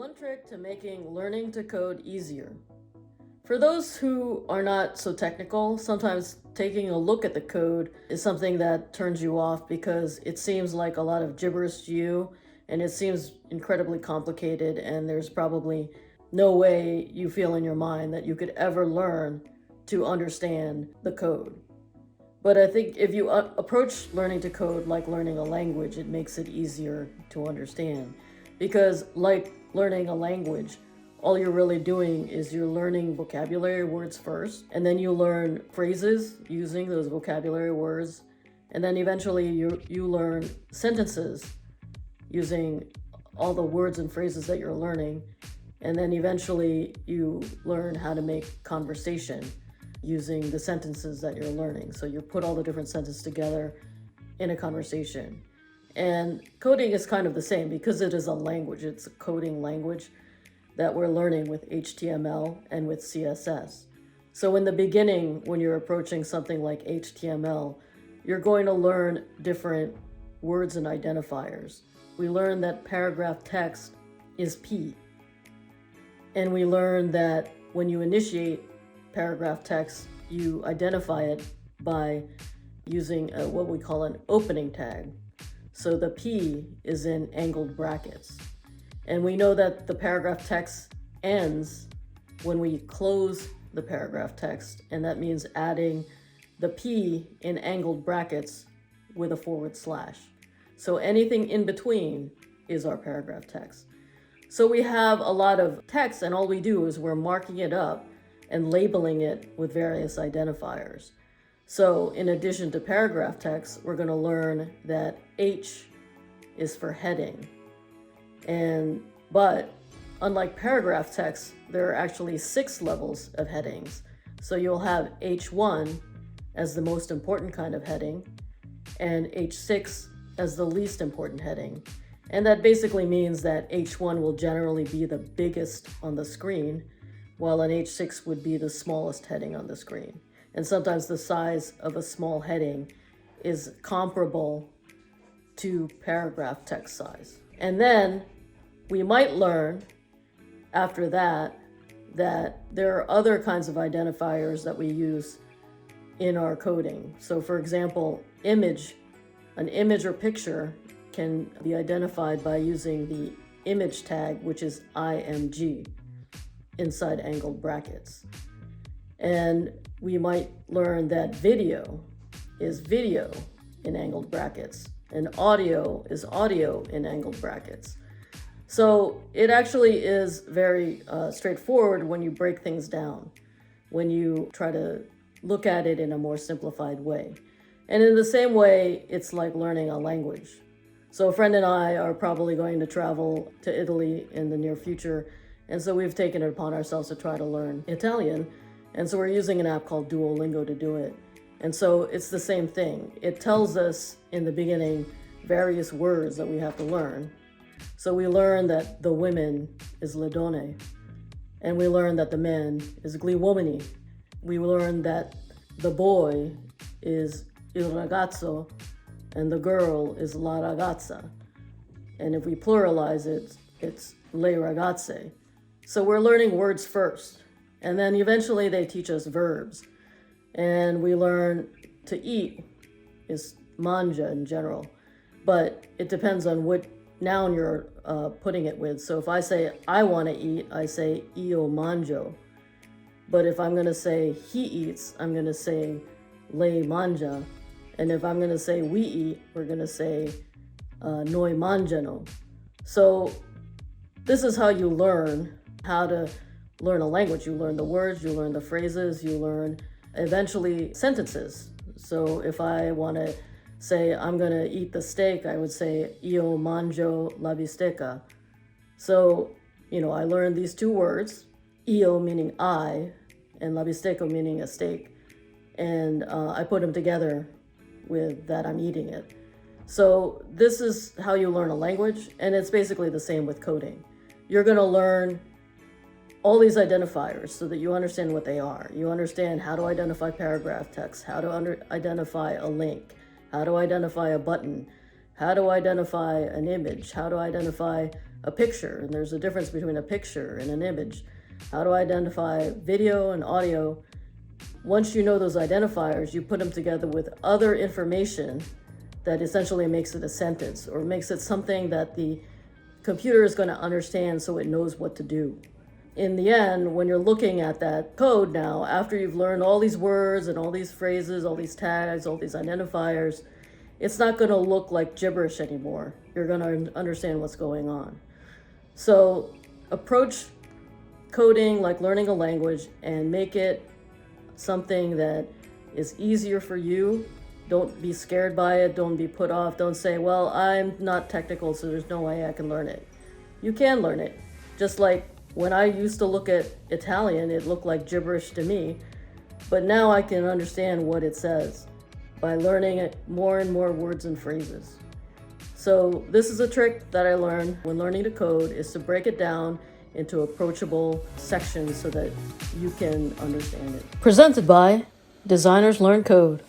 One trick to making learning to code easier. For those who are not so technical, sometimes taking a look at the code is something that turns you off because it seems like a lot of gibberish to you and it seems incredibly complicated, and there's probably no way you feel in your mind that you could ever learn to understand the code. But I think if you approach learning to code like learning a language, it makes it easier to understand. Because like learning a language, all you're really doing is you're learning vocabulary words first, and then you learn phrases using those vocabulary words, and then eventually you learn sentences using all the words and phrases that you're learning, and then eventually you learn how to make conversation using the sentences that you're learning. So you put all the different sentences together in a conversation. And coding is kind of the same because it is a language. It's a coding language that we're learning with HTML and with CSS. So in the beginning, when you're approaching something like HTML, you're going to learn different words and identifiers. We learn that paragraph text is P. And we learn that when you initiate paragraph text, you identify it by using what we call an opening tag. So the P is in angled brackets. And we know that the paragraph text ends when we close the paragraph text, and that means adding the P in angled brackets with a /. So anything in between is our paragraph text. So we have a lot of text, and all we do is we're marking it up and labeling it with various identifiers. So in addition to paragraph text, we're going to learn that H is for heading. But unlike paragraph text, there are actually 6 levels of headings. So you'll have H1 as the most important kind of heading, and H6 as the least important heading. And that basically means that H1 will generally be the biggest on the screen, while an H6 would be the smallest heading on the screen. And sometimes the size of a small heading is comparable to paragraph text size. And then we might learn after that there are other kinds of identifiers that we use in our coding. So for example, an image or picture can be identified by using the image tag, which is IMG, inside angled brackets. And we might learn that video is video in angled brackets, and audio is audio in angled brackets. So it actually is very straightforward when you break things down, when you try to look at it in a more simplified way. And in the same way, it's like learning a language. So a friend and I are probably going to travel to Italy in the near future, and so we've taken it upon ourselves to try to learn Italian. And so we're using an app called Duolingo to do it. And so it's the same thing. It tells us in the beginning various words that we have to learn. So we learn that the women is le donne, and we learn that the men is gli uomini. We learn that the boy is il ragazzo, and the girl is la ragazza. And if we pluralize it, it's le ragazze. So we're learning words first, and then eventually they teach us verbs. And we learn to eat is mangia in general, but it depends on what noun you're putting it with. So if I say I want to eat, I say io mangio. But if I'm going to say he eats, I'm going to say lei mangia. And if I'm going to say we eat, we're going to say noi mangiano. So this is how you learn how to learn a language. You learn the words, you learn the phrases, you learn eventually sentences. So if I want to say I'm going to eat the steak, I would say io mangio la bistecca. So, I learned these 2 words, io meaning I, and la bistecca meaning a steak. And I put them together with that I'm eating it. So this is how you learn a language, and it's basically the same with coding. You're going to learn all these identifiers so that you understand what they are. You understand how to identify paragraph text, how to identify a link, how to identify a button, how to identify an image, how to identify a picture, and there's a difference between a picture and an image. How to identify video and audio. Once you know those identifiers, you put them together with other information that essentially makes it a sentence or makes it something that the computer is going to understand so it knows what to do. In the end, when you're looking at that code now, after you've learned all these words and all these phrases, all these tags, all these identifiers, it's not going to look like gibberish anymore. You're going to understand what's going on. So approach coding like learning a language and make it something that is easier for you. Don't be scared by it. Don't be put off. Don't say, well, I'm not technical, so there's no way I can learn it. You can learn it. Just like when I used to look at Italian, it looked like gibberish to me. But now I can understand what it says by learning it more and more words and phrases. So this is a trick that I learned when learning to code, is to break it down into approachable sections so that you can understand it. Presented by Designers Learn Code.